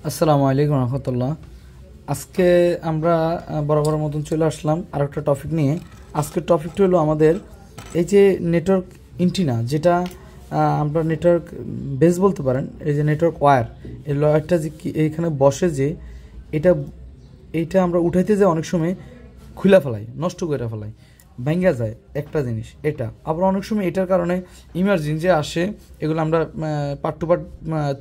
আসসালামু আলাইকুম রহমতুল্লাহ। আজকে আমরা বরাবর মতন চলে আসলাম আর একটা টপিক নিয়ে। আজকের টপিকটা হলো আমাদের এই যে নেটওয়ার্ক ইন্টিনা, যেটা আমরা নেটওয়ার্ক বেস বলতে পারেন। এই যে নেটওয়ার্ক ওয়্যার, এই ওয়্যারটা যে এইখানে বসে, যে এইটা আমরা উঠাইতে যাই অনেক সময় খুলে ফেলাই, নষ্ট করে ফেলাই, ভেঙে যায় একটা জিনিস। এটা আবার অনেক সময় এটার কারণে ইমার্জেন্সি আসে, এগুলো আমরা পার্ট টু পার্ট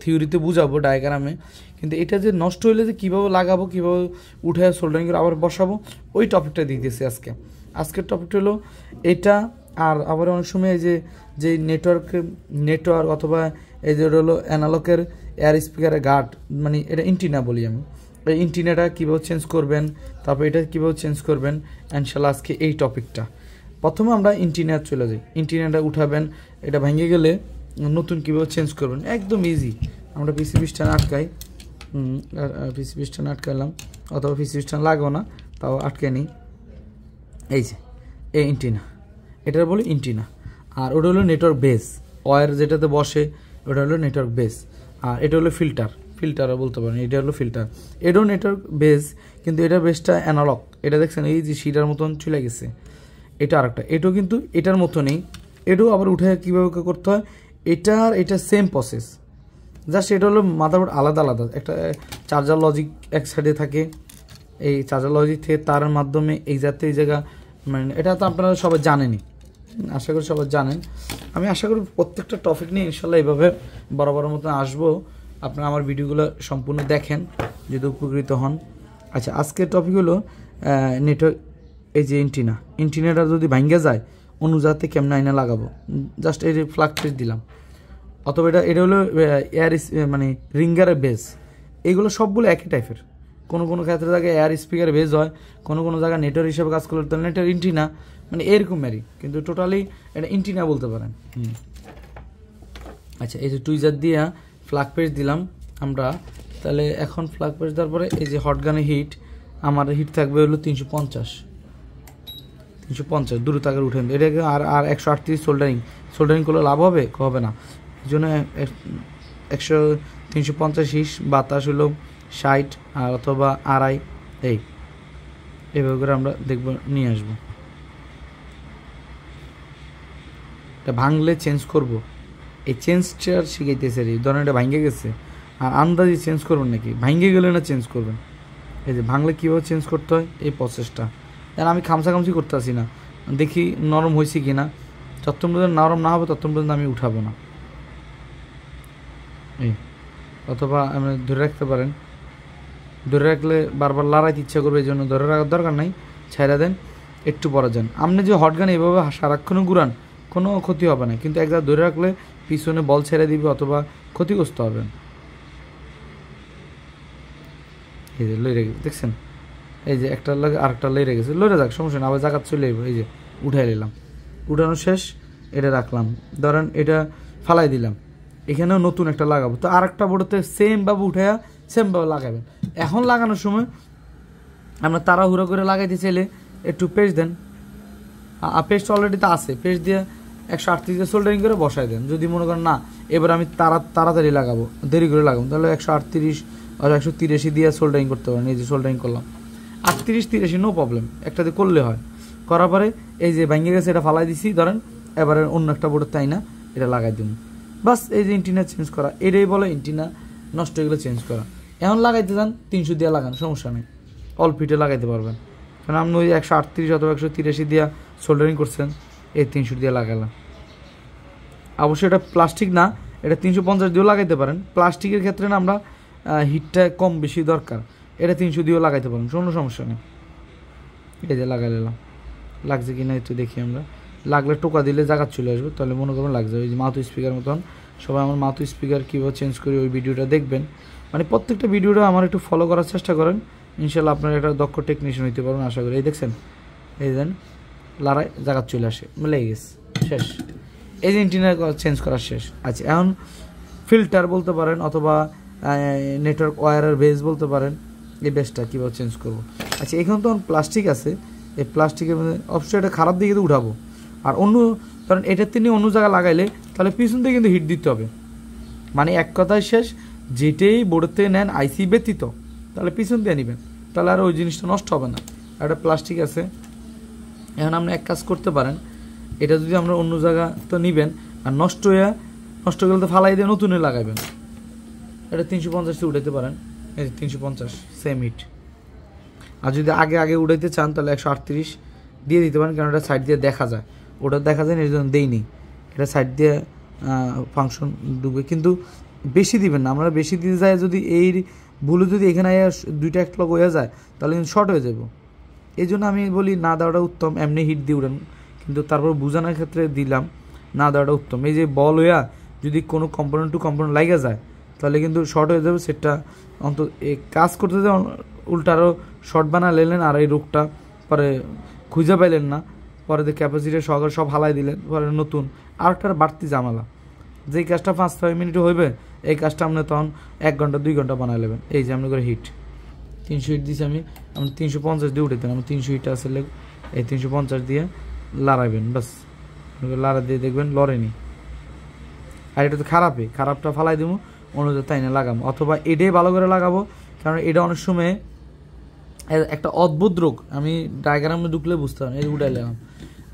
থিওরিতে বুঝাবো ডায়াগ্রামে। কিন্তু এটা যে নষ্ট হইলে যে কীভাবে লাগাবো, কীভাবে উঠে সোল্ডারিং করে আবার বসাবো, ওই টপিকটা দিতেছি আজকের টপিকটা হলো এটা। আর আবার অনেক সময় এই যে নেটওয়ার্ক অথবা এই যে হলো অ্যানালগের এয়ার স্পিকারের গার্ড, মানে এটা ইন্টিনা বলি আমি। এই ইন্টিনাটা কীভাবে চেঞ্জ করবেন, তারপর এটা কীভাবে চেঞ্জ করবেন, ইনশাল্লাহ আজকে এই টপিকটা। প্রথমে আমরা ইন্টিনা চলে যাই। ইন্টিনাটা উঠাবেন, এটা ভেঙে গেলে নতুন কীভাবে চেঞ্জ করবেন, একদম ইজি। আমরা পিসিবি স্ট্যান্ড আটকাই, পিসিবি স্ট্যান্ড আটকালাম, অথবা পিসিবি স্ট্যান্ড লাগো না, তাও আটকে নিই। এই যে এই ইন্টিনা, এটার বলি ইন্টিনা। আর ওটা হলো নেটওয়ার্ক বেস, ওয়্যার যেটাতে বসে ওটা হলো নেটওয়ার্ক বেস। আর এটা হলো ফিল্টারও বলতে পারেন, এটা হলো ফিল্টার। এটাও নেটওয়ার্ক বেস, কিন্তু এটা বেসটা অ্যানালগ। এটা দেখছেন এই যে শিটার মতন চলে গেছে। এটা আরেকটা, এটাও কিন্তু এটার মতনই। এটাও আবার উঠে কীভাবে করতে হয়, এটা সেম প্রসেস, জাস্ট এটা হলো মাদারবোর্ড আলাদা। একটা চার্জার লজিক এক সাইডে থাকে, এই চার্জার লজিক থেকে তারের মাধ্যমে এই জায়গা, মানে এটা তো আপনারা সবাই জানেনই, আশা করি সবাই জানেন। আমি আশা করি প্রত্যেকটা টপিক নিয়ে ইনশাল্লাহ এইভাবে বরাবর মতন আসবো। আপনারা আমার ভিডিওগুলো সম্পূর্ণ দেখেন যদি উপকৃত হন। আচ্ছা, আজকের টপিক হলো নেটওয়ার্ক। এই যে ইন্টিনাটা যদি ভাঙ্গে যায়, অনুজাতে কেমন আইনা লাগাবো। জাস্ট এই যে ফ্লাকচুয়েট দিলাম, অথবা এটা হলো এয়ার মানে রিঙ্গারের বেস। এগুলো সবগুলো একই টাইপের। কোনো ক্ষেত্রে জায়গায় এয়ার স্পিকার বেস হয়, কোনো জায়গায় নেটওয়ার্ক হিসেবে কাজ করলে নেটওয়ার্ক ইন্টিনা, মানে এরকমেরই, কিন্তু টোটালি এটা ইন্টিনা বলতে পারেন। আচ্ছা, এই যে টুইজার দিয়ে ফ্লাগ পেজ দিলাম আমরা। তাহলে এখন ফ্লাগ পেজ দেওয়ার পরে এই যে হটগানে আমার হিট থাকবে হলো 350 দূরে তাকে উঠেন। এটাকে আর 138 সোল্ডারিং করলে লাভ হবে না। এই জন্য 350 বাতাস হলো 60, আর অথবা আড়াই, এইভাবে করে আমরা দেখবো নিয়ে আসবো। এটা ভাঙলে চেঞ্জ করব, এই চেঞ্জটা শিখাইতেছে। ধরেন এটা ভাঙে গেছে, আর আন্দাজে চেঞ্জ করবেন নাকি, ভাঙে গেলে না চেঞ্জ করবেন। এই যে ভাঙলে কীভাবে চেঞ্জ করতে হয়, এই প্রসেসটা। আমি খামসাখামসি করতে আসি না, দেখি নরম হয়েছে কি না। যতক্ষণ পর্যন্ত নরম না হবে ততক্ষণ পর্যন্ত আমি উঠাবো না। অথবা আপনি ধরে রাখতে পারেন, ধরে রাখলে বারবার লড়াইতে ইচ্ছা করবে, এই জন্য ধরে রাখার দরকার নাই, ছাইড়া দেন, একটু পরে যান। আপনি যে হটগান এভাবে সারাক্ষণও ঘুরান, কোনো ক্ষতি হবে না, কিন্তু একবার ধরে রাখলে পিছনে বল ছেড়ে দিবে অথবা ক্ষতিগ্রস্ত হবেন। এই যে লইরে গেছে, দেখছেন, এই যে একটা লাগে আরেকটা লইরে গেছে, লইরে যাক, সমস্যা না, আবার জায়গা চলে যাবো। এই যে উঠাই নিলাম, উঠানো শেষ, এটা রাখলাম। ধরেন এটা ফালাই দিলাম, এখানেও নতুন একটা লাগাবো। তো আরেকটা বোর্ডতে সেমভাবে উঠাইয়া সেমভাবে লাগাবেন। এখন লাগানোর সময় আমরা তাড়াহুড়ো করে লাগাইতে চাইলে একটু পেস্ট দেন, পেস্ট অলরেডি তো আছে, পেস্ট দিয়ে 138 সোল্ডারিং করে বসাই দেন। যদি মনে করেন না এবার আমি তাড়াতাড়ি লাগাবো, দেরি করে লাগাবো, তাহলে 138 আর 183 দিয়ে সোল্ডারিং করতে পারেন। এই যে সোল্ডারিং করলাম 38-83, নো প্রবলেম, একটা দিয়ে করলে হয়। করার পরে এই যে ভেঙে গেছে, এটা ফালাই দিছি, ধরেন এবারে অন্য একটা বোর্ডের তাই না, এটা লাগাই দিন, বাস। এই যে ইন্টিনা চেঞ্জ করা, এটাই বলে ইন্টিনা নষ্ট হয়ে গেলে চেঞ্জ করা। এখন লাগাইতে যান 300 দিয়ে লাগান, সমস্যা নেই, অল ফিটে লাগাইতে পারবেন। কারণ আপনি ওই 138 অথবা 183 দিয়ে সোল্ডারিং করছেন, এই 300 দিয়ে লাগালাম। অবশ্যই এটা প্লাস্টিক না, এটা 350 দিয়েও লাগাইতে পারেন। প্লাস্টিকের ক্ষেত্রে না আমরা হিটটা কম বেশি দরকার, এটা 300 দিয়েও লাগাইতে পারেন, কোনো সমস্যা নেই। এই যে লাগাই নিলাম, লাগছে কি না একটু দেখি আমরা। লাগলে টোকা দিলে জায়গা চলে আসবে, তাহলে মনে করবেন লাগছে। ওই যে মাউথ স্পিকার মতন, সবাই আমার মাউথ স্পিকার কীভাবে চেঞ্জ করি ওই ভিডিওটা দেখবেন। মানে প্রত্যেকটা ভিডিওটা আমার একটু ফলো করার চেষ্টা করেন, ইনশাল্লাহ আপনারা একটা দক্ষ টেকনিশিয়ান হইতে পারবেন আশা করি। এই দেখছেন, এই দেন লড়াই জায়গা চলে আসে, লেগে গেছে, শেষ। এই যে ইন্টিনা চেঞ্জ করা শেষ। আচ্ছা, এখন ফিল্টার বলতে পারেন, অথবা নেটওয়ার্ক ওয়্যারের বেস বলতে পারেন। এই বেসটা কীভাবে চেঞ্জ করবো। আচ্ছা, এখানে তো প্লাস্টিক আছে, এই প্লাস্টিকের মধ্যে অবশ্যই এটা খারাপ দিকে তো উঠাবো। আর অন্য ধরেন এটার তিনি অন্য জায়গায় লাগাইলে তাহলে পিছন থেকে কিন্তু হিট দিতে হবে, মানে এক কথায় শেষ, যেটাই বোর্ডের থেকে নেন আইসি ব্যতীত, তাহলে পিছন দিয়ে নেবেন, তাহলে আর ওই জিনিসটা নষ্ট হবে না। একটা প্লাস্টিক আছে, এখন আপনি এক কাজ করতে পারেন, এটা যদি আমরা অন্য জায়গা তো নিবেন, আর নষ্ট হয়ে গেলে তো ফালাই দিয়ে নতুনে লাগাবেন। এটা 350 উঠাইতে পারেন, এই 350 সেম হিট। আর যদি আগে উঠাইতে চান তাহলে 138 দিয়ে দিতে পারেন, কারণ এটা সাইড দিয়ে দেখা যায়, ওটা দেখা যায় না, এই জন্য দেইনি। এটা সাইড দিয়ে ফাংশন ডুবে, কিন্তু বেশি দিবেন না। আমরা বেশি দিতে যায় যদি এই ভুলে যদি এখানে দুইটা এক লগ হয়ে যায় তাহলে কিন্তু শর্ট হয়ে যাব। এই জন্য আমি বলি না দেওয়াটা উত্তম, এমনি হিট দিয়ে উড়েন, কিন্তু তারপর বোঝানোর ক্ষেত্রে দিলাম না দেওয়াটা উত্তম। এই যে বল হইয়া যদি কোনো কম্পোনেন্ট টু কম্পোনেন্ট লাগে যায় তাহলে কিন্তু শর্ট হয়ে যাবে। সেটা অন্তত কাজ করতে যে উল্টা আরও শর্ট বানালেন, আর এই রোগটা পরে খুঁজে পাইলেন না, পরে যে ক্যাপাসিটি সহকারে সব হালাই দিলেন, পরে নতুন আর একটা বাড়তি ঝামেলা। যেই কাজটা 5-6 মিনিটে হইবে এই কাজটা আপনি তখন 1 ঘন্টা 2 ঘন্টা বানাই নেবেন। এই যে আপনি করে হিট 300 হিট দিয়েছি আমি 350 দিয়ে উঠেতেন, আমি 300 হিট আসলে এই 350 দিয়ে লড়াইবেন, বাস লড়া দিয়ে দেখবেন লড়েনি। আর এটা তো খারাপটা ফালাই দেবো, অনুযায়ী তাই না লাগাবো, অথবা এটাই ভালো করে লাগাবো, কারণ এটা অনেক সময় একটা অদ্ভুত রোগ, আমি ডায়াগ্রামে ঢুকলে বুঝতে পারি। এই উঠাইলাম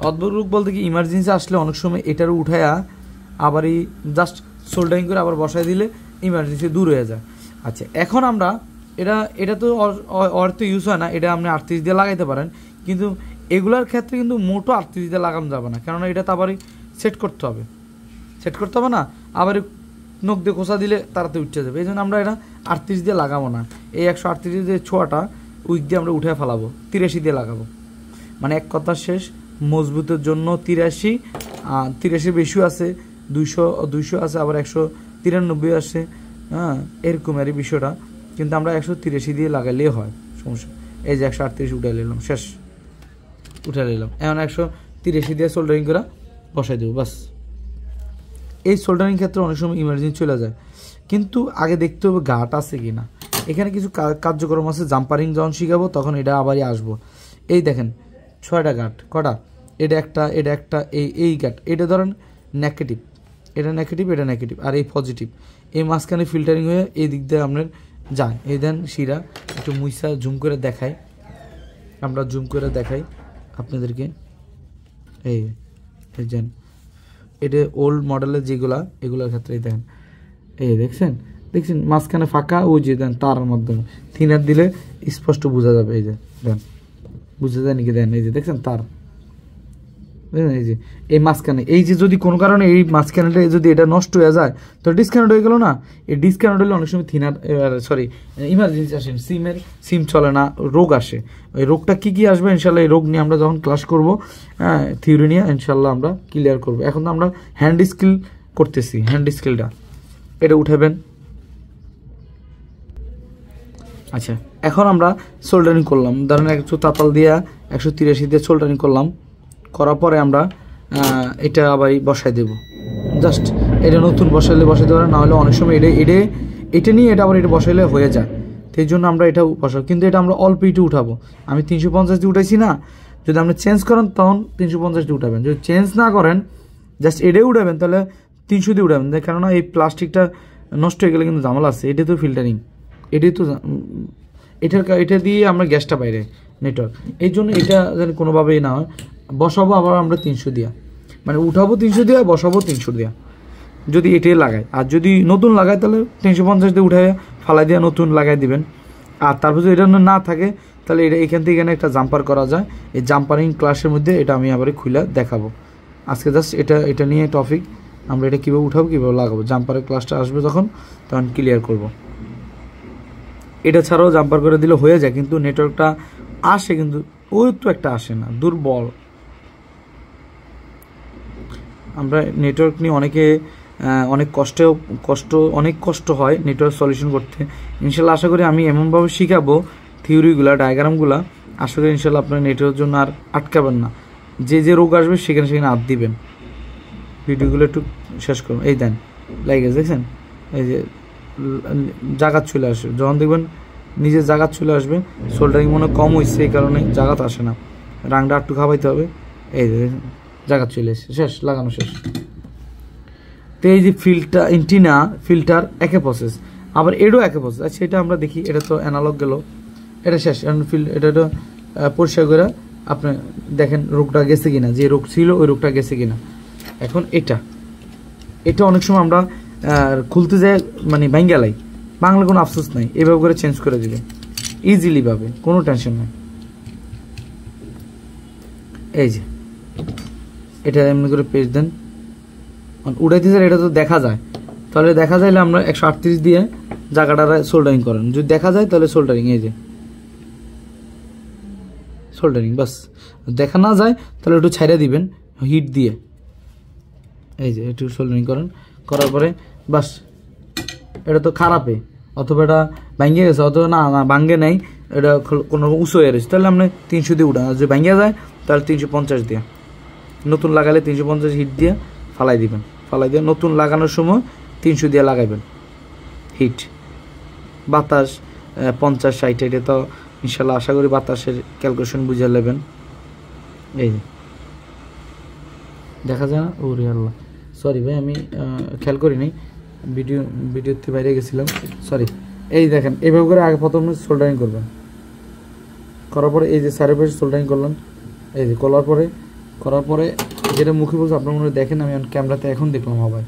অদ্ভুত রোগ বলতে কি, ইমার্জেন্সি আসলে অনেক সময় এটার উঠায়া আবারই জাস্ট সোল্ডারিং করে আবার বসায় দিলে ইমার্জেন্সি দূর হয়ে যায়। আচ্ছা, এখন আমরা এটা তো অর্থ ইউজ হয় না, এটা আপনি 38 দিয়ে লাগাইতে পারেন, কিন্তু এগুলার ক্ষেত্রে কিন্তু মোটো 38 দিয়ে লাগানো যাবে না, কেননা এটা তো আবারই সেট করতে হবে না, আবার নখ দিয়ে খোসা দিলে তাড়াতাড়ি উঠে যাবে। এই জন্য আমরা এটা 38 দিয়ে লাগাবো না। এই 138 যে ছোঁয়াটা উইক দিয়ে আমরা উঠে ফেলাবো, 83 দিয়ে লাগাবো। মানে এক কথা শেষ, মজবুতের জন্য 83 বেশিও আছে, 200 আছে, আবার 193 আসে, হ্যাঁ এরকম আর বিষয়টা। কিন্তু আমরা 183 দিয়ে লাগাইলেই হয়, সমস্যা। এই যে 138 উঠে নিলাম, শেষ উঠে নিলাম। এখন 183 দিয়ে সোল্ডারিং করে বসাই দেবো, বাস। এই সোল্ডারিং ক্ষেত্রে অনেক সময় ইমার্জেন্সি চলে যায়, কিন্তু আগে দেখতে হবে গাট আছে কি না। এখানে কিছু কার্যক্রম আছে, জাম্পারিং যখন শিখাবো তখন এটা আবারই আসবো। এই দেখেন 6টা গাট, কটা? এটা একটা এই গাট, এটা ধরেন নেগেটিভ, এটা নেগেটিভ, আর এই পজিটিভ। এই মাঝখানে ফিল্টারিং হয়ে এই দিক দিয়ে আপনার যায়। এই দেন শিরা একটু মুইসা জুম করে দেখাই, আমরা জুম করে দেখাই আপনাদেরকে। এই যান, এটা ওল্ড মডেলের যেগুলা, এগুলোর ক্ষেত্রে দেখেন, এই দেখছেন মাঝখানে ফাঁকা, ওই যে দেন তার মাধ্যমে থিনার দিলে স্পষ্ট বোঝা যাবে। এই যে দেন, বুঝা যায় নাকি? দেন এই যে দেখছেন তার, এই যে এই মাঝখানে, এই যে যদি কোনো কারণে এই মাঝখানেটা যদি এটা নষ্ট হয়ে যায় তো ডিসকানেক্ট হয়ে গেল না। এই ডিসকানেক্ট হলে অনেক সময় থিনার ইমার্জেন্সি আসে, সিম চলে না, রোগ আসে। ওই রোগটা কি আসবে ইনশাল্লাহ, এই রোগ নিয়ে আমরা যখন ক্লাস করবো, হ্যাঁ থিওরি নিয়ে ইনশাল্লাহ আমরা ক্লিয়ার করবো। এখন তো আমরা হ্যান্ড স্কিল করতেছি, হ্যান্ড স্কিলটা এটা উঠাবেন। আচ্ছা, এখন আমরা সোল্ডারিং করলাম, ধরেন 100 তাতাল দিয়ে 183 দিয়ে সোল্ডারিং করলাম, করার পরে আমরা এটা আবার বসাই দেব। জাস্ট এটা নতুন বসাইতে পারে, না হলে অনেক সময় এটা নিয়ে এটা আবার এটা বসাইলে হয়ে যায়। তো এই জন্য আমরা এটা বসাবো, কিন্তু এটা আমরা অল্প ইটে উঠাবো। আমি 350 দিয়ে উঠাইছি না, যদি আপনি চেঞ্জ করেন তখন 350 দিয়ে উঠাবেন। যদি চেঞ্জ না করেন জাস্ট এটাই উঠাবেন তাহলে 300 দিয়ে উঠাবেন, কেননা এই প্লাস্টিকটা নষ্ট হয়ে গেলে কিন্তু ঝামেলা আছে। এটাই তো ফিল্টারিং, এটা দিয়ে আমরা গ্যাসটা বাইরে নেটওয়ার্ক, এই জন্য এটা যেন কোনোভাবেই না হয়। বসাবো আবার আমরা 300 দিয়া, মানে উঠাবো 300 দিয়া, বসাবো 300 দিয়া, যদি এটাই লাগায়। আর যদি নতুন লাগায় তাহলে 350 দিয়ে উঠায় ফালাই দিয়ে নতুন লাগাই দিবেন। আর তারপর যদি এটা না থাকে তাহলে এটা এখান থেকে এখানে একটা জাম্পার করা যায়। এই জাম্পারিং ক্লাসের মধ্যে এটা আমি আবার খুলে দেখাবো। আজকে জাস্ট এটা নিয়ে টপিক, আমরা এটা কীভাবে উঠাবো, কীভাবে লাগাবো, জাম্পারের ক্লাসটা আসবে তখন ক্লিয়ার করব। এটা ছাড়াও জাম্পার করে দিলে হয়ে যায়, কিন্তু নেটওয়ার্কটা আসে, কিন্তু ওই তো একটা আসে না, দুর্বল। আমরা নেটওয়ার্ক নিয়ে অনেক কষ্ট হয় নেটওয়ার্ক সলিউশন করতে। ইনশাল্লাহ আশা করি আমি এমনভাবে শিখাবো থিওরিগুলো, ডায়াগ্রামগুলো, আশা করি ইনশাল্লাহ আপনার নেটওয়ার্কের জন্য আর আটকাবেন না। যে রোগ আসবে সেখানে হাত দিবেন। ভিডিওগুলো একটু শেষ করুন। এই দেন লাগে দেখছেন, এই যে জাগাত চলে আসবে, যখন দেখবেন নিজের জাগাত চলে আসবে, সোল্ডারিং মনে কম হয়েছে এই কারণে জাগাত আসে না, রাংটা একটু খাওয়াইতে হবে। এই যে জাগাত চলে এসে শেষ, লাগানো শেষ। তো এই যে ফিল্টার একই প্রসেস। আবার এটাও একই প্রসেস। আচ্ছা এটা আমরা দেখি, এটা তো অ্যানালগ গেল, এটা শেষ। এটা পরিষ্কার করে আপনি দেখেন রোগটা গেছে কিনা, যে রোগ ছিল ওই রোগটা গেছে কিনা। এখন এটা অনেক সময় আমরা খুলতে যাই মানে বাঙ্গালাই, বাংলা কোনো আফসোস নাই, এভাবে করে চেঞ্জ করে দিবেন ইজিলি ভাবে, কোনো টেনশন নাই। এই যে এটা এমনি করে পেজ দেন, উঠাইতে চাই এটা তো দেখা যায়, তাহলে দেখা যাইলে আমরা 138 দিয়ে জায়গাটা সোল্ডারিং করেন, যদি দেখা যায় তাহলে সোল্ডারিং, এই যে সোল্ডারিং বাস। দেখা না যায় তাহলে একটু ছাইড়া দিবেন হিট দিয়ে, এই যে একটু সোল্ডারিং করেন, করার পরে বাস। এটা তো খারাপে, অথবা এটা ভাঙ্গে গেছে, অথবা না ভাঙ্গে নেই, এটা কোনো উঁচু হয়ে গেছে, তাহলে আপনি 300 দিয়ে উঠান। যদি ভাঙ্গে যায় তাহলে 350 দিয়ে, নতুন লাগালে 350 হিট দিয়ে ফালাই দিবেন, ফালাই দিয়ে নতুন লাগানোর সময় 300 দিয়ে লাগাইবেন হিট। বাতাস 50-60, এটা তো ইনশাল্লাহ আশা করি বাতাসের ক্যালকুলেশন বুঝে নেবেন। এই যে দেখা যায় না, ওরে আল্লাহ সরি ভাই, আমি খেয়াল করিনি, ভিডিওতে বাইরে গেছিলাম, সরি। এই দেখেন এইভাবে করে আগে প্রথমে সোল্ডারিং করবেন, করার পরে এই যে সাইডের পাশে সোল্ডারিং করলেন, এই যে করার পরে যেটা মুখে বলছে আপনার মনে দেখেন, আমি ক্যামেরাতে এখন দেখলাম হবে।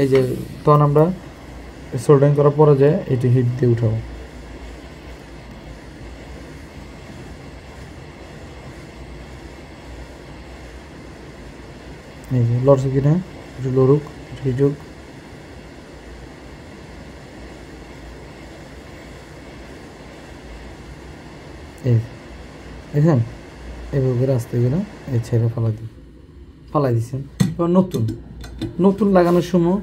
এই যে তখন আমরা সোল্ডারিং করার পরে যে এটি হিট দিয়ে উঠাবো। এই যে লড়ছে কিনা, একটু লড়ুক, হিটুক। এই দেখেন এভাবে করে আসতে গেলে এই ছেড়ে ফালাই দিচ্ছেন। এবার নতুন লাগানোর সময়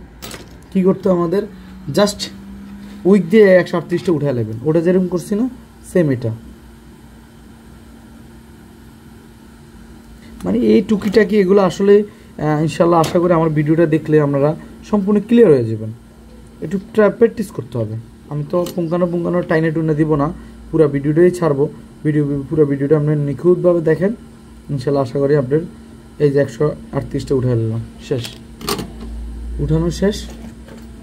কী করতে আমাদের, জাস্ট উইক দিয়ে 138টা উঠে নেবেন, ওটা যেরকম করছি না সেম এটা। মানে এই টুকিটাকি এগুলো আসলে ইনশাল্লাহ আশা করি আমার ভিডিওটা দেখলে আপনারা সম্পূর্ণ ক্লিয়ার হয়ে যাবেন। একটু প্র্যাকটিস করতে হবে। আমি তো পুঙ্খানো টাইনে টুনে দিব না, পুরো ভিডিওটাই ছাড়বো। পুরো ভিডিওটা আপনি নিখুঁতভাবে দেখেন, ইনশাল্লাহ আশা করি আপনার এই যে 138টা উঠে নিলাম, উঠানো শেষ।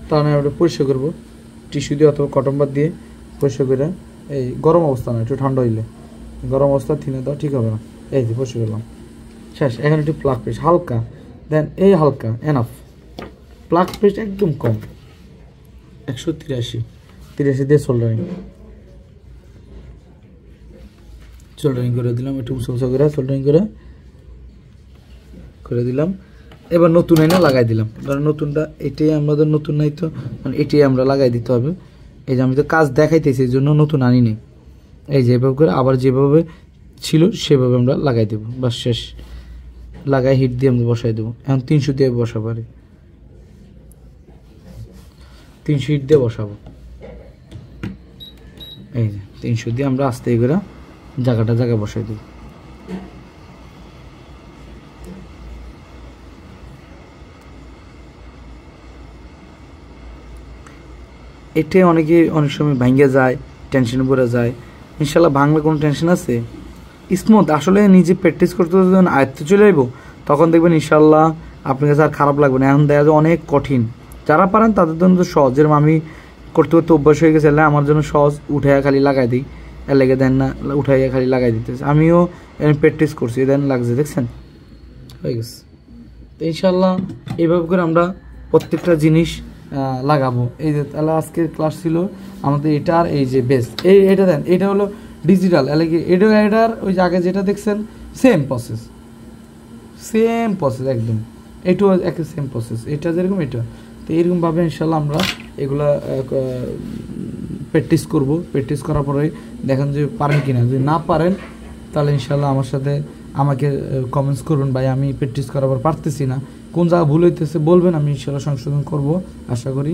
তাহলে আমরা পরিষ্কার করবো টিস্যু দিয়ে অথবা কটন বাদ দিয়ে পরিষ্কার করে। এই গরম অবস্থা না, একটু ঠান্ডা হইলে, গরম অবস্থা থিনে দেওয়া ঠিক হবে না। এই যে পরিষ্কার করলাম শেষ। এখন একটু প্লাগ পেস্ট হালকা দেন, এই হালকা এনাফ, প্লাগ পেস্ট একদম কম, 183 দিয়ে সোল্ডারিং করে দিলাম, একটু উঁচু করে সোল্ডারিং করে দিলাম। এবার নতুন এনে লাগাই দিলাম, ধরেন নতুনটা এটাই আমাদের নতুন নাই তো, মানে এটাই আমরা লাগাই দিতে হবে। এই যে আমি তো কাজ দেখাইতেছি এই জন্য নতুন আনি নেই। এই যে এভাবে করে আবার যেভাবে ছিল সেভাবে আমরা লাগাই দেবো, বাস শেষ। লাগাই হিট দিয়ে আমরা বসাই দেবো। এখন 300 দিয়ে বসাবো, 300 হিট দিয়ে বসাবো। এই যে 300 দিয়ে আমরা আস্তে করে জায়গায় বসাই দেবো। এটাই অনেক সময় ভাঙ্গে যায়, টেনশনে পড়ে যায়। ইনশাল্লাহ বাংলা কোনো টেনশন আছে, স্মুথ। আসলে নিজে প্র্যাকটিস করতে যখন আয়ত্ত চলে যাবো তখন দেখবেন ইনশাল্লাহ আপনার কাছে আর খারাপ লাগবে না। এখন দেখা যায় অনেক কঠিন, যারা পারেন তাদের জন্য তো সহজ। যেরকম আমি করতে অভ্যাস হয়ে গেছে, আমার জন্য সহজ, উঠাইয়া খালি লাগাই দিই, এর লেগে দেন না, উঠাইয়া খালি লাগাই দিতেছে। আমিও প্র্যাকটিস করছি, দেন লাগছে, দেখছেন হয়ে গেছে। তো ইনশাল্লাহ এইভাবে করে আমরা প্রত্যেকটা জিনিস লাগাবো। এই যে তাহলে আজকের ক্লাস ছিল আমাদের এটার এই যে বেস, এটা দেন, এটা হলো ডিজিটাল, এটার ওই যে আগে যেটা দেখছেন সেম প্রসেস একদম, এটাও একই সেম প্রসেস, এটা যেরকম এটা। তো এইরকমভাবে ইনশাল্লাহ আমরা এগুলা প্র্যাকটিস করব। প্র্যাকটিস করার পরে দেখেন যে পারেন কিনা, যদি না পারেন তাহলে ইনশাল্লাহ আমাকে কমেন্টস করবেন, ভাই আমি প্র্যাকটিস করার পর পারতেছি না, কোন জায়গা ভুল হইতেছে বলবেন, আমি ইনশাল্লাহ সংশোধন করব আশা করি।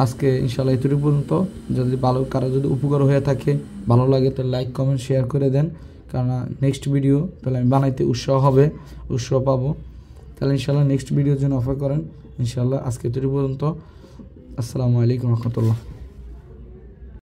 আজকে ইনশাল্লাহ এতটুকু পর্যন্ত। যদি কারো যদি উপকার হয়ে থাকে, ভালো লাগে, তাহলে লাইক কমেন্ট শেয়ার করে দেন, কারণ নেক্সট ভিডিও তাহলে আমি বানাইতে উৎসাহ পাবো। তাহলে ইনশাল্লাহ নেক্সট ভিডিওর জন্য অপেক্ষা করেন। ইনশাল্লাহ আজকে এতটুকু পর্যন্ত। আসসালামু আলাইকুম রহমতুল্লাহ।